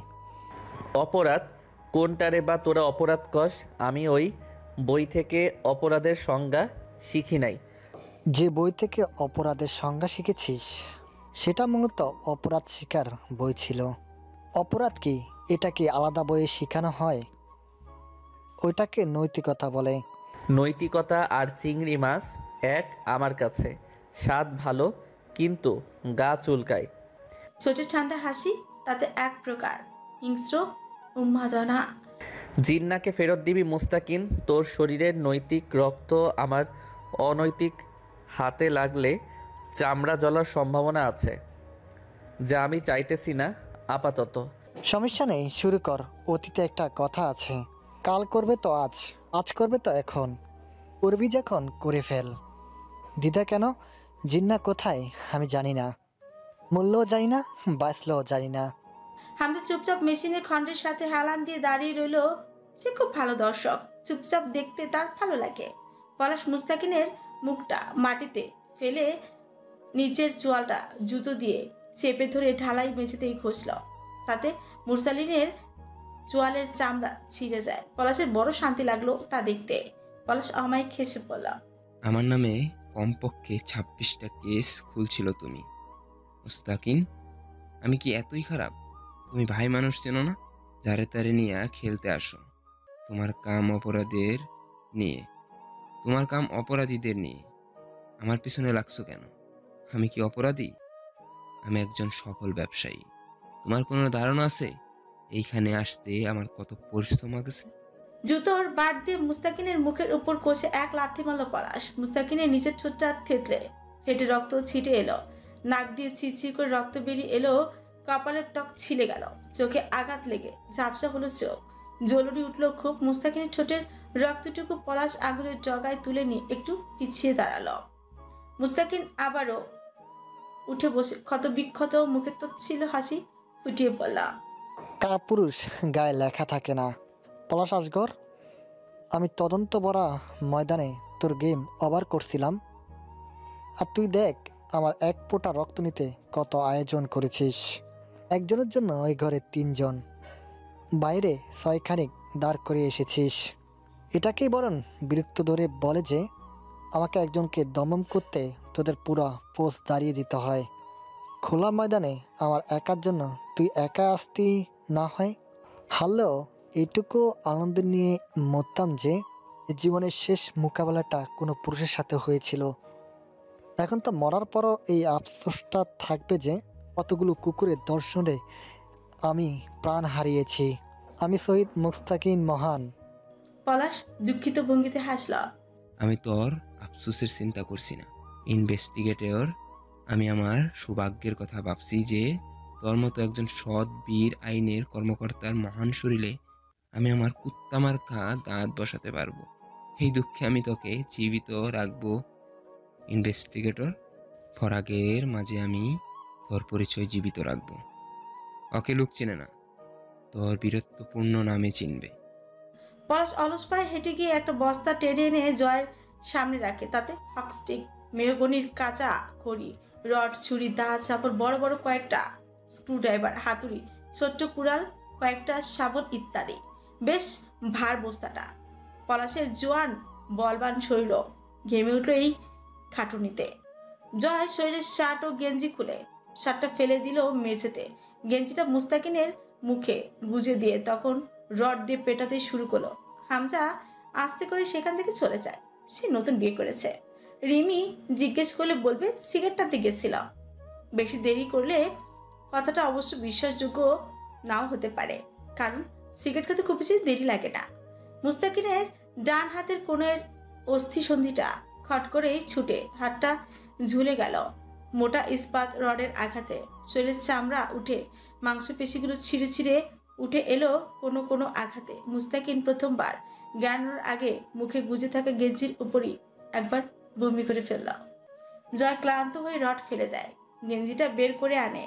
অপরাধ কোনটারে বা তোরা অপরাধ কস? আমি ওই বই থেকে অপরাধের সংজ্ঞা শিখি নাই। যে বই থেকে অপরাধের সংজ্ঞা শিখেছিস সেটা মূলত অপরাধ শিকার বই ছিল। অপরাধ কি এটা কি আলাদা বইয়ে শেখানো হয়? ওইটাকে নৈতিকতা বলে। নৈতিকতা আর চিংড়ি মাছ এক আমার কাছে। স্বাদ ভালো কিন্তু গা চুলকায়। ছোট ঠান্ডা হাসি, তাতে এক প্রকার হিংস্র উন্মাদনা। জিন্নাকে ফেরত দিবি মুস্তাকিন। তোর শরীরের নৈতিক রক্ত আমার অনৈতিক হাতে লাগলে চামড়া জ্বলার সম্ভাবনা আছে, যা আমি চাইতেছি না আপাতত। সমস্যা নেই, শুরু কর। অতীতে একটা কথা আছে, কাল করবে তো আজ, আজ করবে তো এখন, করবি যখন করে ফেল। দ্বিধা কেন? জিন্না কোথায় আমি জানি না, মূল্যও জানি না, বাঁচলেও জানি না। হামজা চুপচাপ মেশিনের খণ্ডের সাথে হেলান দিয়ে দাঁড়িয়ে রইল। সে খুব ভালো দর্শক, চুপচাপ দেখতে তার ভালো লাগে। পলাশ মুস্তাকিনের মুখটা মাটিতে ফেলে নিচের চোয়ালটা জুতো দিয়ে চেপে ধরে ঢালাই মেঝেতেই ঘষল, তাতে মুরসালিনের চোয়ালের চামড়া ছিঁড়ে যায়। পলাশের বড় শান্তি লাগলো তা দেখতে। পলাশ অমায়িক হেসে বলল। আমার নামে কমপক্ষে 26টা কেস খুলছিল তুমি মুস্তাকিন। আমি কি এতই খারাপ? তুমি ভাই মানুষ চেনো না, যারে তারে নিয়ে খেলতে আসো। তোমার কাম অপরাধীদের নিয়ে। আমার পিছনে লাগছো কেন? আমি কি অপরাধী? আমি একজন সফল ব্যবসায়ী। তোমার কোনো ধারণা আছে এইখানে আসতে আমার কত পরিশ্রম আছে? জুতোর বাট দিয়ে মুস্তাকিনের মুখের উপর কষে এক লাথি মারল পলাশ। মুস্তাকিনের নিচের ঠোঁটটা থেতলে ফেটে রক্ত ছিটে এলো, নাক দিয়ে চিরচির করে রক্ত বেরিয়ে এলো, কপালের ত্বক ছিলে গেল, চোখে আঘাত লেগে ঝাপসা হলো চোখ, জ্বলুনি উঠল খুব। মুস্তাকিনের ঠোঁটের রক্তটুকু পলাশ আঙুলের ডগায় তুলে নিয়ে একটু পিছিয়ে দাঁড়ালো। মুস্তাকিন আবারও উঠে বসে ক্ষত বিক্ষত মুখে ছিল হাসি ফুটিয়ে পড়ল। কাপুরুষ গায়ে লেখা থাকে না। পলাশ আসগর, আমি তদন্ত ভরা ময়দানে তোর গেম ওভার করছিলাম, আর তুই দেখ আমার এক ফোঁটা রক্ত নিতে কত আয়োজন করেছিস। একজনের জন্য ওই ঘরে 3 জন, বাইরে 6 খানিক দাঁড় করে এসেছিস। এটাকেই বরং বিরক্ত ধরে বলে যে আমাকে একজনকে দমন করতে তোদের পুরো পোস্ট দাঁড়িয়ে দিতে হয়। খোলা ময়দানে আমার একার জন্য তুই একা আসতি না হয়, হারলেও এইটুকু আনন্দ নিয়ে মরতাম যে জীবনের শেষ মোকাবেলাটা কোনো পুরুষের সাথে হয়েছিল। এখন তো মরার পরও এই আফসোসটা থাকবে যে কতগুলো কুকুরের দর্শনে আমি প্রাণ হারিয়েছি। আমি শহীদ মুস্তাকিন মহান। পলাশ দুঃখিত ভঙ্গিতে হাসল। আমি তোর আফসোসের চিন্তা করছি না ইনভেস্টিগেটর। আমি আমার সৌভাগ্যের কথা ভাবছি যে তোর মতো একজন সৎ বীর আইনের কর্মকর্তার মহান শরীরে আমি আমার কুত্তামার্কা দাঁত বসাতে পারবো। এই দুঃখে আমি তোকে জীবিত রাখবো ইনভেস্টিগেটর। ফরাগের মাঝে আমি তোর পরিচয় জীবিত রাখবো। ওকে লোক চিনে না, তোর বীরত্বপূর্ণ নামে চিনবে। পলাশ অলস পায়ে হেঁটে গিয়ে একটা বস্তা টেনে এনে জয়ের সামনে রাখে। তাতে হকস্টিক, মেহগনির কাঁচা খড়ি, রড, ছুরি, দা, চাপড়, বড় বড় কয়েকটা স্ক্রুড্রাইভার, হাতুড়ি, ছোট্ট কুড়াল, কয়েকটা শাবল ইত্যাদি। বেশ ভার বস্তাটা। পলাশের জোয়ান বলবান শরীর ঘেমে উঠল এই খাটুনিতে। জয় শরীরের শার্ট ও গেঞ্জি খুলে শার্টটা ফেলে দিল মেঝেতে। গেঞ্জিটা মুস্তাকিনের মুখে গুজে দিয়ে তখন রড দিয়ে পেটাতে শুরু করলো। হামজা আস্তে করে সেখান থেকে চলে যায়। সে নতুন বিয়ে করেছে। রিমি জিজ্ঞেস করলে বলবে সিগারেট টানতে গেছিল। বেশি দেরি করলে কথাটা অবশ্য বিশ্বাসযোগ্য নাও হতে পারে, কারণ সিগারেট খেতে খুব বেশি দেরি লাগে না। মুস্তাকিনের ডান হাতের কোণের অস্থি সন্ধিটা খট করেই ছুটে হাতটা ঝুলে গেল মোটা ইস্পাত রডের আঘাতে। শরীরের চামড়া উঠে মাংসপেশিগুলো ছিঁড়ে ছিঁড়ে উঠে এলো কোনো কোনো আঘাতে। মুস্তাকিন প্রথমবার জ্ঞানের আগে মুখে গুজে থাকা গেঞ্জির উপরই একবার বমি করে ফেলল। জয় ক্লান্ত হয়ে রড ফেলে দেয়, গেঞ্জিটা বের করে আনে।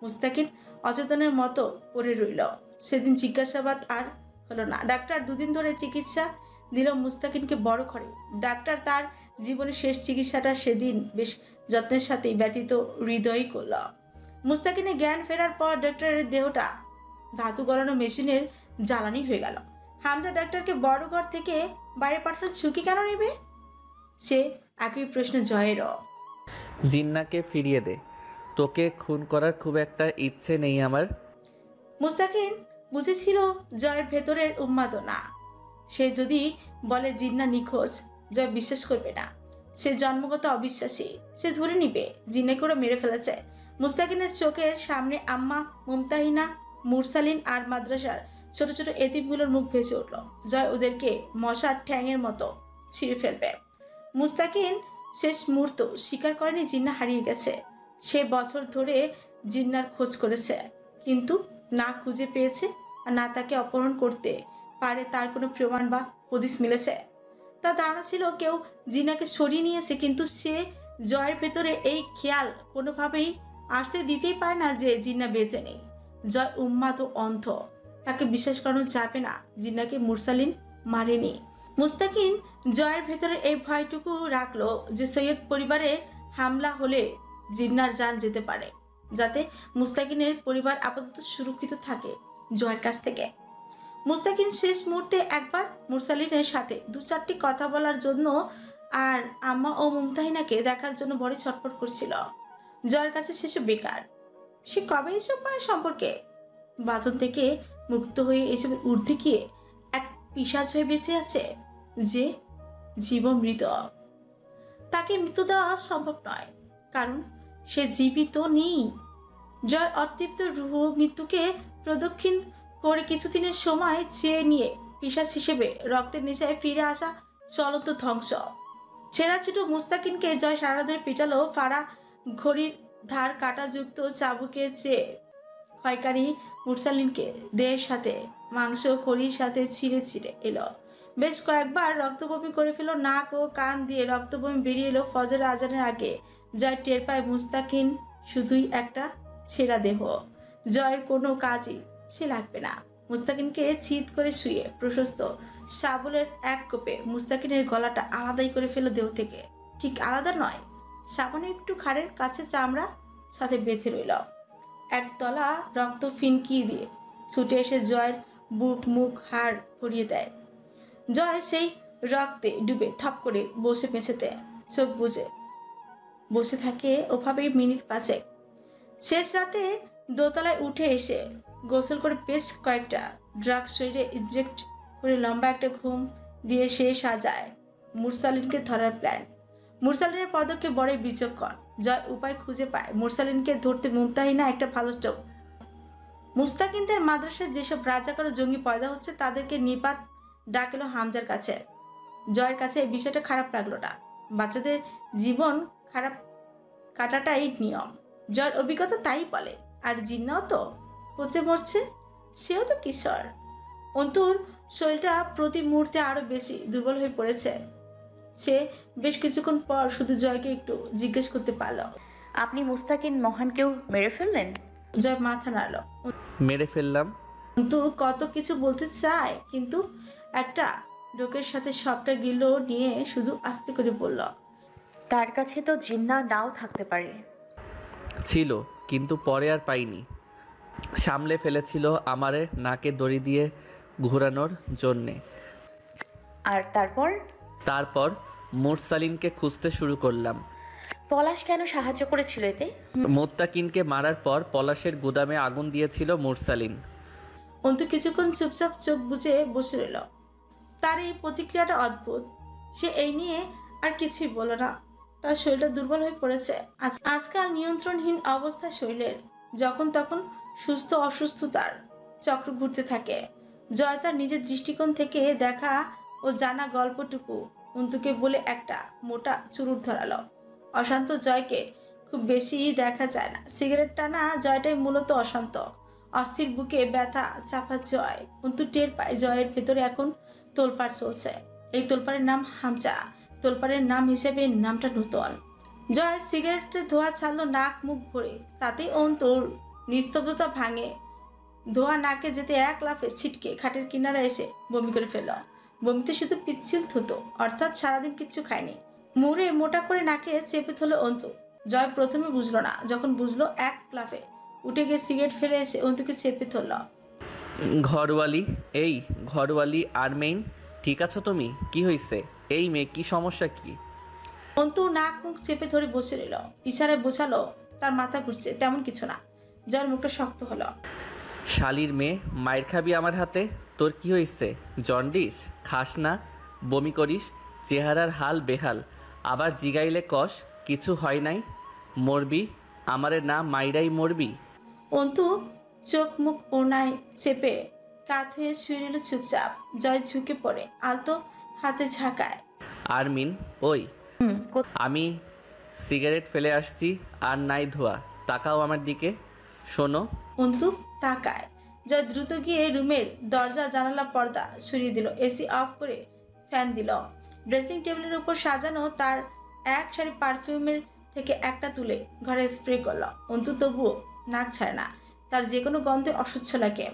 মুস্তাকিন অচেতনের মতো পড়ে রইল। সেদিন জিজ্ঞাসাবাদ আর হলো না। ডাক্তার 2 দিন ধরে চিকিৎসা দিল মুস্তাকিনকে বড় করে। ডাক্তার তার জীবনের শেষ চিকিৎসাটা সেদিন বেশ যত্নের সাথেই ব্যতীত হৃদয়ই করল। মুস্তাকিনের জ্ঞান ফেরার পর ডাক্তারের দেহটা ধাতু গলানো মেশিনের জ্বালানি হয়ে গেল। হামজা ডাক্তারকে বড় ঘর থেকে বাইরে পাঠানোর ঝুঁকি কেন নেবে? সে একই প্রশ্ন জয়েরও। জিন্নাকে ফিরিয়ে দে, তোকে খুন করার খুব একটা ইচ্ছে নেই আমার। মুস্তাকিন বুঝেছিল জয়ের ভেতরের উন্মাদনা। সে যদি বলে জিন্না নিখোঁজ, জয় বিশ্বাস করবে না। সে জন্মগত অবিশ্বাসী। সে ধরে নিবে জিন্নাকে ওরা মেরে ফেলেছে। মুস্তাকিনের চোখের সামনে আম্মা, মুমতাহিনা, মুরসালিন আর মাদ্রাসার ছোট ছোট এতিমগুলোর মুখ ভেসে উঠল। জয় ওদেরকে মশার ঠ্যাঙের মতো ছিঁড়ে ফেলবে। মুস্তাকিন শেষ মুহূর্ত স্বীকার করেনি জিন্না হারিয়ে গেছে। সে বছর ধরে জিন্নার খোঁজ করেছে, কিন্তু না খুঁজে পেয়েছে আর না তাকে অপহরণ করতে পারে তার কোনো প্রমাণ বা হদিস মিলেছে। তার ধারণা ছিল কেউ জিন্নাকে সরিয়ে নিয়েছে, কিন্তু সে জয়ের ভেতরে এই খেয়াল কোনোভাবেই আসতে দিতেই পারে না যে জিন্না বেঁচে নেই। জয় উন্মাদ ও অন্ধ, তাকে বিশ্বাস করানো যাবে না জিন্নাকে মুরসালিন মারেনি। মুস্তাকিন জয়ের ভেতরে এই ভয়টুকু রাখলো যে সৈয়দ পরিবারে হামলা হলে জিন্নার জান যেতে পারে, যাতে মুস্তাকিনের পরিবার আপাতত সুরক্ষিত থাকে জয়ের কাছ থেকে। মুস্তাকিন শেষ মুহূর্তে একবার মুরসালিনের সাথে 2-4টি কথা বলার জন্য আর আম্মা ও মুমতাহিনাকে দেখার জন্য বড় ছটফট করছিল। জয়ের কাছে শেষে বেকার। সে কবে এসব পায় সম্পর্কে বাঁধন থেকে মুক্ত হয়ে এসবের ঊর্ধ্বে গিয়ে এক পিশাচ হয়ে বেঁচে আছে যে জীবমৃত। তাকে মৃত্যু দেওয়া সম্ভব নয়, কারণ সে জীবিত নেই। জয়ের অতৃপ্ত রুহ মৃত্যুকে প্রদক্ষিণ করে কিছুদিনের সময় চেয়ে নিয়ে পিশাচ হিসেবে রক্তের নেশায় ফিরে আসা চলন্ত ধ্বংস। ছেঁড়া ছুটো মুস্তাকিনকে জয় সারা ধরে পিটালো ফাড়া ঘড়ির ধার কাটাযুক্ত চাবুকের চেয়ে ক্ষয়কারী মুরসালিনকে দেহের সাথে মাংস খড়ির সাথে ছিঁড়ে ছিঁড়ে এলো। বেশ কয়েকবার রক্তবমি করে ফেলো, নাক ও কান দিয়ে রক্তবমি বেরিয়ে এলো। ফজর আজানের আগে জয় টের পায় মুস্তাকিন শুধুই একটা ছেঁড়া দেহ, জয়ের কোনো কাজই সে লাগবে না। মুস্তাকিনকে চিৎ করে শুয়ে প্রশস্ত শাবলের এক কোপে মুস্তাকিনের গলাটা আলাদাই করে ফেলো দেহ থেকে। ঠিক আলাদা নয়, সামান্য একটু খাড়ের কাছে চামড়া সাথে বেঁধে রইল। একতলা রক্ত ফিনকি দিয়ে ছুটে এসে জয়ের বুক মুখ হাড় ভরিয়ে দেয়। জয় সেই রক্তে ডুবে থপ করে বসে পেঁচেতে চোখ বুজে বসে থাকে ওভাবেই মিনিট 5। শেষ রাতে দোতলায় উঠে এসে গোসল করে বেশ কয়েকটা ড্রাগ শরীরে ইনজেক্ট করে লম্বা একটা ঘুম দিয়ে সে সাজায় মুরসালিনকে ধরার প্ল্যান। মুরসালিনের পদক্ষেপ বড়ই বিচক্ষণ। জয় উপায় খুঁজে পায় মুরসালিনকে ধরতে মুমতাহিনা একটা ভালো স্টোভ। মুস্তাকিনদের মাদ্রাসায় যেসব রাজাকার ও জঙ্গি পয়দা হচ্ছে তাদেরকে নিপাত ডাকলো হামজার কাছে। জয়ের কাছে এই বিষয়টা খারাপ লাগলো না। বাচ্চাদের জীবন খারাপ কাটাটাই নিয়ম, জয়ের অভিজ্ঞতা তাই বলে। আর জিন্নাও তো পচে মরছে, সেও তো কিশোর। অন্তুর শরীরটা প্রতি মুহূর্তে আরো বেশি দুর্বল হয়ে পড়েছে। সে বেশ কিছুক্ষণ পর শুধু জয়কে একটু জিজ্ঞেস করতে পারল, আপনি মুস্তাকিন মহানকেও মেরে ফেললেন? জয় মাথা নাড়ল। মেরে ফেললাম। অন্তু কত কিছু বলতে চায়, কিন্তু একটা লোকের সাথে সবটা গিলো নিয়ে শুধু আস্তে করে বলল, তার কাছে তো জিন্না নাও থাকতে পারে। ছিল, কিন্তু পরে আর পাইনি। সামলে ফেলেছিল আমারে নাকে দড়ি দিয়ে ঘোরানোর জন্যে। আর তারপর মুরসালিনকে খুঁজতে শুরু করলাম। পলাশ কেন সাহায্য করেছিল এতে? মুত্তাকিনকে মারার পর পলাশের গুদামে আগুন দিয়েছিল মুরসালিন। অন্তু কিছুক্ষণ চুপচাপ চোখ বুজে বসে রইল। তার এই প্রতিক্রিয়াটা অদ্ভুত। সে এই নিয়ে আর কিছুই বলল না। তার শরীরটা দুর্বল হয়ে পড়েছে। আজকাল নিয়ন্ত্রণহীন অবস্থা শরীরের, যখন তখন সুস্থ অসুস্থতার চক্র ঘুরতে থাকে। জয় তার নিজের দৃষ্টিকোণ থেকে দেখা ও জানা গল্পটুকু অন্তুকে বলে একটা মোটা চুরুট ধরালো। অশান্ত জয়কে খুব বেশি দেখা যায় না। সিগারেট টানা জয়টাই মূলত অশান্ত। অস্থির বুকে ব্যথা চাপা জয়। অন্তু টের পায় জয়ের ভেতরে এখন তোলপাড় চলছে। এই তোলপাড়ের নাম হামজা। তোলপাড়ের নাম হিসেবে নামটা নতুন। জয় সিগারেটের ধোঁয়া ছাড়লো নাক মুখ ভরে। তাতেই অন্তুর নিস্তব্ধতা ভাঙে। ধোঁয়া নাকে যেতে এক লাফে ছিটকে খাটের কিনারা এসে বমি করে ফেলল। বমিতে শুধু পিচ্ছিল থুতো, অর্থাৎ সারাদিন কিচ্ছু খায়নি। মুড়ে মোটা করে নাকে চেপে ধরল অন্তু। জয় প্রথমে বুঝলো না, যখন বুঝলো এক লাফে উঠে গিয়ে সিগারেট ফেলে এসে অন্তুকে চেপে ধরল। ঘরওয়ালি আরমেইন, ঠিক আছো তুমি? কি হয়েছে? এই মেয়ে, কি সমস্যা কি? অন্তু নাক মুখ চেপে ধরে বসে রইল। ইশারায় বোঝালো তার মাথা ঘুরছে, তেমন কিছু না। জয়ের মুখটা শক্ত হলো। শালির মেয়ে, মায়ের খাবি আমার হাতে? তোর কি হয়েছে? জন্ডিস? খাস না? বমি করিস? চেহারার হাল বেহাল। আবার জিগাইলে কস কিছু হয় নাই? মরবি? আমারে না মাইরাই মরবি? অন্তু চোখ মুখ ওনায় চেপে কাত হয়ে শুয়ে রইল চুপচাপ। জয় ঝুঁকে পড়ে আলতো হাতে ঝাঁকায়। আরমিন, ওই আমি সিগারেট ফেলে আসছি, আর নাই ধোয়া। তাকাও আমার দিকে, শোনো। অন্তু তাকায়। জয় দ্রুত গিয়ে রুমের দরজা জানালা পর্দা সরিয়ে দিল, এসি অফ করে ফ্যান দিল। ড্রেসিং টেবিলের উপর সাজানো তার এক সারি পারফিউমের থেকে একটা তুলে ঘরে স্প্রে করল। অন্তু তবুও নাক ছাড়ে না, তার যে কোনো গন্ধে অসহ্য লাগে।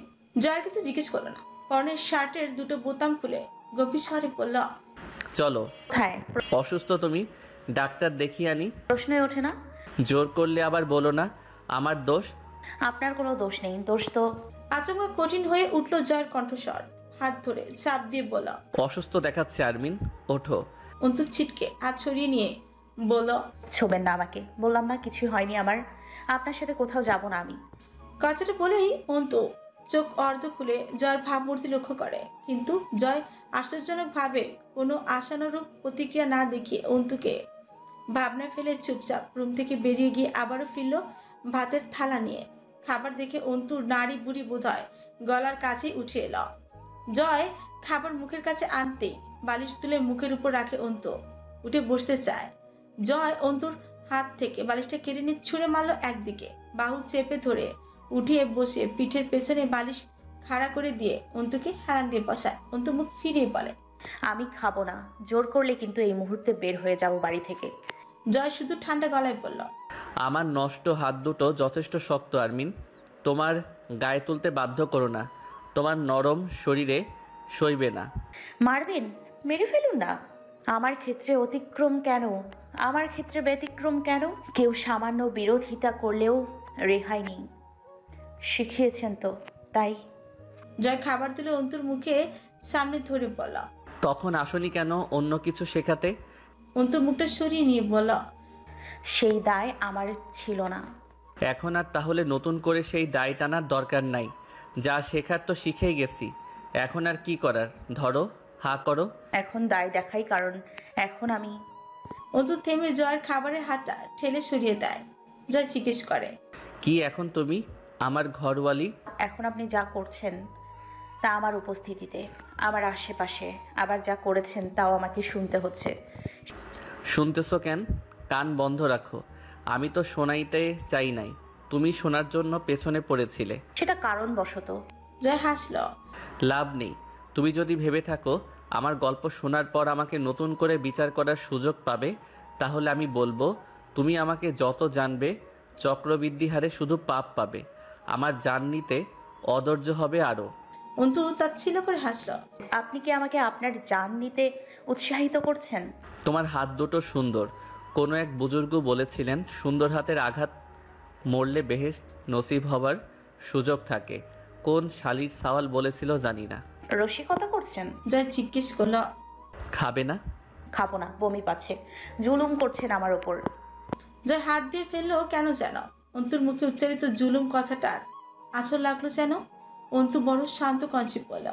জয়ের কিছু জিজ্ঞেস করলো না। পরনের শার্টের দুটো বোতাম খুলে গভীর স্বরে বলল, চলো। হ্যাঁ। অসুস্থ তুমি? ডাক্তার দেখিয়ে আনি। প্রশ্নই ওঠে না। জোর করলে আবার বলো না আমার দোষ। আপনার কোনো দোষ নেই, দোষ তো। আচমকা কঠিন হয়ে উঠল জয়ের কণ্ঠস্বর। হাত ধরে চাপ দিয়ে বলল, অসুস্থ দেখাচ্ছে আরমিন, ওঠো। অন্তু ছিটকে হাত ছড়িয়ে নিয়ে বলল, ছোবেন না আমাকে। বললাম না কিছু হয়নি আমার। আপনার সাথে কোথাও যাব না আমি। কথাটা বলেই অন্তু চোখ অর্ধ খুলে জয়ের ভাবমূর্তি লক্ষ্য করে। কিন্তু জয় আশ্চর্যজনক ভাবে কোনো আশানুরূপ প্রতিক্রিয়া না দেখিয়ে অন্তুকে ভাবনা ফেলে চুপচাপ রুম থেকে বেরিয়ে গিয়ে আবারও ফিরল ভাতের থালা নিয়ে। খাবার দেখে অন্তুর নাড়ি বুড়ি বোধহয় গলার কাছেই উঠে এলো। জয় খাবার মুখের কাছে আনতেই বালিশ তুলে মুখের উপর রাখে অন্তু। উঠে বসতে চায়। জয় অন্তুর হাত থেকে বালিশটা কেড়ে নিয়ে ছুঁড়ে মারল একদিকে। বাহু চেপে ধরে উঠিয়ে বসে পিঠের পেছনে বালিশ খাড়া করে দিয়ে অন্তুকে হেলান দিয়ে বসায়। অন্তু মুখ ফিরিয়ে বলে, আমি খাবো না। জোর করলে কিন্তু এই মুহূর্তে বের হয়ে যাব বাড়ি থেকে। জয় শুধু ঠান্ডা গলায় বলল, আমার নষ্ট হাত দুটো যথেষ্ট শক্ত আরমিন, তোমার গায়ে তুলতে বাধ্য করো না, তোমার নরম শরীরে সইবে না। মারবেন? মেরে ফেলুন না। আমার ক্ষেত্রে অতিক্রম কেন? আমার ক্ষেত্রে ব্যতিক্রম কেন? কেউ সামান্য বিরোধিতা করলেও রেহাই নেই। শিখিয়েছেন তো, তাই। জয় খাবার তুলে অন্তুর মুখে সামনে ধরে বলল, তখন আসনি কেন অন্য কিছু শেখাতে? অন্তুর মুখটা সরিয়ে নিয়ে বলল, সেই দায় আমার ছিল না। এখন আর তাহলে নতুন করে সেই দায় টানার দরকার নাই। যা শেখার তো শিখেই গেছি, এখন আর কি করার? ধরো, হা করো। এখন দায় দেখাই, কারণ এখন আমি। অন্তু থেমে জয়ের খাবারের হাতটা ঠেলে সরিয়ে দেয়। জয় জিজ্ঞেস করে, কি এখন তুমি আমার ঘরওয়ালি? এখন আপনি যা করছেন তা আমার উপস্থিতিতে, আমার আশেপাশে, আবার যা করেছেন তাও আমাকে শুনতে হচ্ছে। শুনতেছো কেন? কান বন্ধ রাখো। আমি তো শোনাইতে চাই নাই, তুমি শোনার জন্য পেছনে পড়েছিলে। সেটা কারণবশত। জয় হাসল। লাভ নেই। তুমি যদি ভেবে থাকো আমার গল্প শোনার পর আমাকে নতুন করে বিচার করার সুযোগ পাবে, তাহলে আমি বলবো তুমি আমাকে যত জানবে চক্রবৃদ্ধি হারে শুধু পাপ পাবে। আমার জান নিতে অধৈর্য হবে আরও। অন্তু তাচ্ছিল্য করে হাসল। আপনি কি আমাকে আপনার জান নিতে উৎসাহিত করছেন? তোমার হাত দুটো সুন্দর। কোনো এক বুজুর্গ বলেছিলেন সুন্দর হাতের আঘাত মরলে বেহেশত নসিব হবার সুযোগ থাকে। কোন শালির সওয়াল বলেছিল জানি না। রসিকতা করছেন? জয় জিজ্ঞেস করল, খাবে না? খাবো না, বমি পাচ্ছে। জুলুম করছেন আমার ওপর। জয় হাত দিয়ে ফেললো কেন যেন। অন্তুর মুখে উচ্চারিত জুলুম কথাটার আসল লাগলো যেন। অন্তু বড় শান্ত কঞ্চে বলল,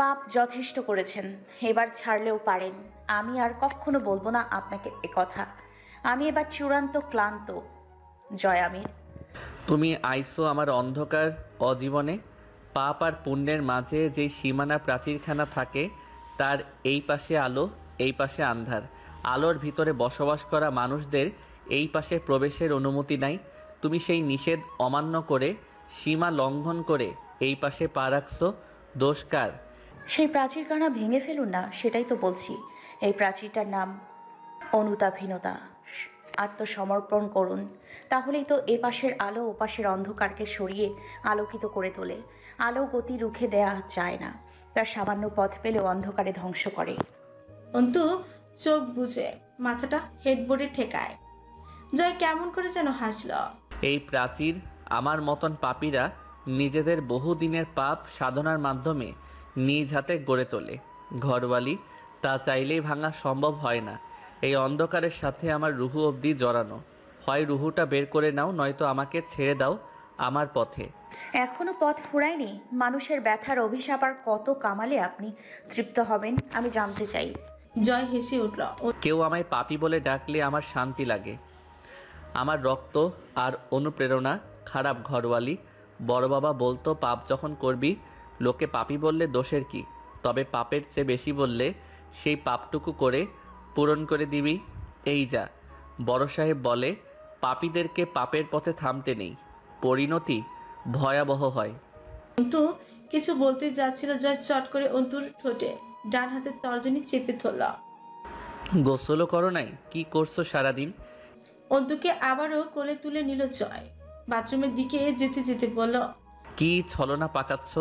পাপ যথেষ্ট করেছেন, এবার ছাড়লেও পারেন। আমি আর কখনো বলবো না আপনাকে কথা। আমি এবার চূড়ান্ত ক্লান্ত। জয় আমির। তুমি আইসো আমার অন্ধকার অজীবনে। পাপ আর পুণ্যের মাঝে যেই সীমানা প্রাচীরখানা থাকে, তার এই পাশে আলো, এই পাশে আন্ধার। আলোর ভিতরে বসবাস করা মানুষদের এই পাশে প্রবেশের অনুমতি নাই। তুমি সেই নিষেধ অমান্য করে, সীমা লঙ্ঘন করে এই পাশে পা রাখছো। দোষ কার? সেই প্রাচীরখানা ভেঙে ফেলুন না, সেটাই তো বলছি। এই প্রাচীরটার নাম অনুতাপহীনতা। আত্মসমর্পণ করুন, তাহলেই তো এ পাশের আলো ও পাশের অন্ধকারকে সরিয়ে আলোকিত করে তোলে। আলো গতি রুখে দেয়া যায় না, তার সামান্য পথ পেলেও অন্ধকারে ধ্বংস করে। অন্তু চোখ বুজে মাথাটা হেডবোর্ডে ঠেকায়। জয় কেমন করে যেন হাসল। এই প্রাচীর আমার মতন পাপীরা নিজেদের বহুদিনের পাপ সাধনার মাধ্যমে নিজ হাতে গড়ে তোলে। ঘরওয়ালি, তা চাইলেই ভাঙা সম্ভব হয় না। এই অন্ধকারের সাথে আমার রুহু অবধি জড়ানো। হয় রুহুটা বের করে নাও, নয়তো আমাকে ছেড়ে দাও আমার পথে। এখনো পথ ফুরায়নি। মানুষের ব্যথার অভিশাপ আর কত কামালে আপনি তৃপ্ত হবেন আমি জানতে চাই। জয় হেসে উঠল। কেউ আমায় পাপী বলে ডাকলে আমার শান্তি লাগে। আমার রক্ত আর অনুপ্রেরণা খারাপ। ঘরওয়ালি, বড় বাবা বলতো পাপ যখন করবি লোকে পাপী বললে দোষের কি, তবে পাপের চেয়ে বেশি বললে সেই পাপটুকু করে পূরণ করে দিবি। এই যা বড় সাহেব বলে, পাপীদেরকে পাপের পথে থামতে নেই, পরিণতি ভয়াবহ হয়। অন্তু কিছু বলতে যাচ্ছিল, জয় চট করে অন্তুর ঠোঁটে ডান হাতের তর্জনী চেপে ধরল। গোসলও করো নাই? কি করছো সারাদিন? অন্তুকে আবারও কোলে তুলে নিল জয়। বাথরুমের দিকে যেতে যেতে বলল, কি ছলনা পাকাচ্ছ?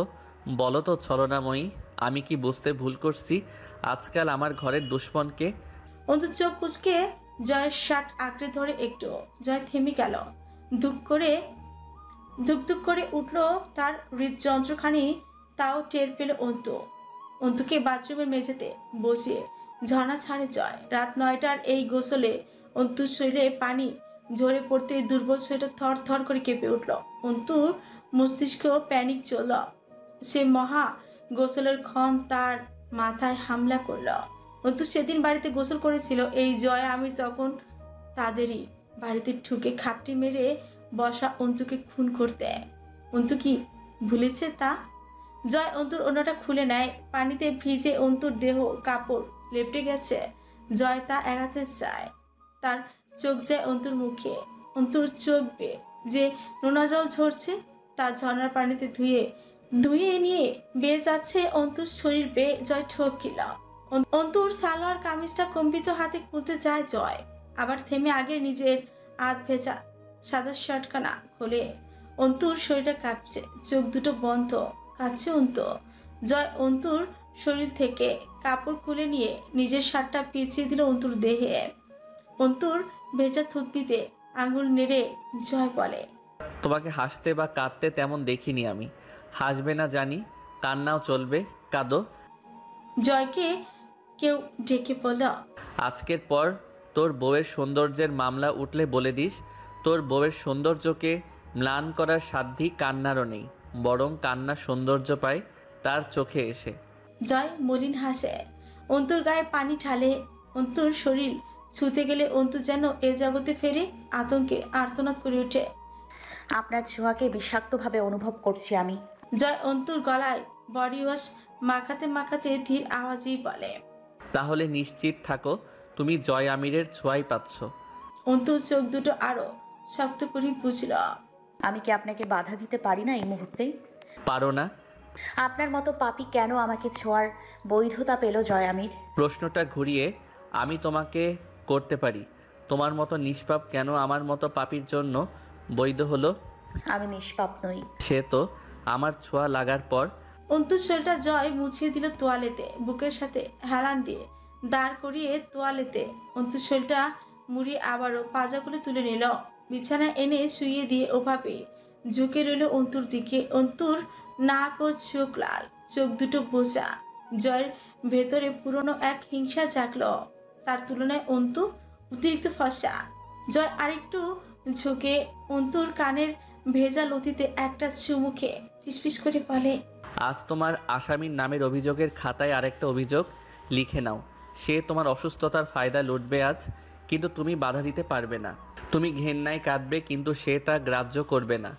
বলো তো ছলনাময়ী, আমি কি বুঝতে ভুল করছি আজকাল আমার ঘরের দুশ্মনকে? অন্তু চোখ কুচকে জয়ের শার্ট আঁকড়ে ধরে একটু। জয় থেমে গেল। ধুক করে উঠল তার হৃদযন্ত্রখানি, তাও টের পেল অন্তু। অন্তুকে বাথরুমের মেঝেতে বসিয়ে ঝর্ণা ছাড়ে জয়। রাত 9টার এই গোসলে অন্তুর শরীরে পানি ঝরে পড়তে দুর্বল শরীরটা থর থর করে কেঁপে উঠল। অন্তুর মস্তিষ্ক প্যানিক চলল। সে মহা গোসলের ক্ষণ তার মাথায় হামলা করল। অন্তু সেদিন বাড়িতে গোসল করেছিল। এই জয় আমির তখন তাদেরই বাড়িতে ঢুকে খাপটি মেরে বসা অন্তুকে খুন করতে অন্তু কি ভুলেছে তা? জয় অন্তুর অন্যটা খুলে নেয়। পানিতে ভিজে অন্তুর দেহ কাপড় লেপটে গেছে। জয় তা এড়াতে চায়। তার চোখ যায় অন্তুর মুখে। অন্তুর চোখ বেয়ে যে নোনা জল ঝরছে তা ঝর্ণার পানিতে ধুয়ে নিয়ে বেয়ে যাচ্ছে অন্তুর শরীর বেয়ে। জয় ঠকিল। অন্তুর সালোয়ার কামিজটা কম্পিত হাতে খুলতে যায় জয়, আবার থেমে আগের নিজের হাত ভেজা সাদা শার্টখানা খোলে। অন্তুর শরীরটা কাঁপছে, চোখ দুটো বন্ধ, কাছে অন্তু। জয় অন্তুর শরীর থেকে কাপড় খুলে নিয়ে নিজের শার্টটা পিছিয়ে দিল অন্তুর দেহে। অন্তুর ভেজা থুতনিতে আঙুল নেড়ে জয় বলে, তোমাকে হাসতে বা কাঁদতে তেমন দেখিনি আমি। হাসবে না জানি, কান্নাও চলবে, কাঁদো। জয়কে কেউ ডেকে বলল, আজকের পর তোর বউয়ের সৌন্দর্যের মামলা উঠলে বলে দিস, তোর বউয়ের সৌন্দর্যকে ম্লান করার সাধ্যই কান্নারও নেই, বরং কান্না সৌন্দর্য পায় তার চোখে এসে। জয় মলিন হাসে। অন্তুর গায়ে পানি ঢালে। অন্তুর শরীর ছুঁতে গেলে অন্তু যেন এ জগতে ফেরে। আতঙ্কে আর্তনাদ করে ওঠে। আপনার ছোঁয়াকে বিষাক্তভাবে অনুভব করছি আমি। জয় অন্তুর গলায় বডি ওয়াশ মাখাতে মাখাতে ধীর আওয়াজেই বলে, তাহলে নিশ্চিত থাকো তুমি জয় আমিরের ছোঁয়াই পাচ্ছ। অন্তুর চোখ দুটো আরো শক্ত করে বুঝল। আমি কি আপনাকে বাধা দিতে পারি না এই মুহূর্তে? পারো না? আপনার মতো পাপী কেন আমাকে ছোঁয়ার বৈধতা পেল জয় আমির? প্রশ্নটা ঘুরিয়ে আমি তোমাকে করতে পারি, তোমার মতো নিষ্পাপ কেন আমার মতো পাপীর জন্য বৈধ হলো? আমি নিষ্পাপ নই। সে তো আমার ছোঁয়া লাগার পর। অন্তুর শরীরটা জয় মুছিয়ে দিল তোয়ালেতে, বুকের সাথে হেলান দিয়ে দাঁড় করিয়ে তোয়ালেতে অন্তুর শরীরটা মুড়িয়ে আবারও পাজাগুলো তুলে নিল। বিছানায় এনে শুইয়ে দিয়ে ওভাবে ঝুঁকে রইল অন্তুর দিকে। অন্তুর নাক ও চোখ লাল, চোখ দুটো বোঝা। জয়ের ভেতরে পুরনো এক হিংসা জাগল। তার তুলনায় অন্তু অতিরিক্ত ফর্সা। জয় আরেকটু ঝুঁকে অন্তুর কানের ভেজা লতিতে একটা চুমুকে ফিসফিস করে বলে, আজ তোমার আসামির নামের অভিযোগের খাতায় আরেকটা অভিযোগ লিখে নাও। সে তোমার অসুস্থতার ফায়দা লুটবে আজ, কিন্তু তুমি বাধা দিতে পারবে না। তুমি ঘেন্নায় কাঁদবে, কিন্তু সে তা গ্রাহ্য করবে না।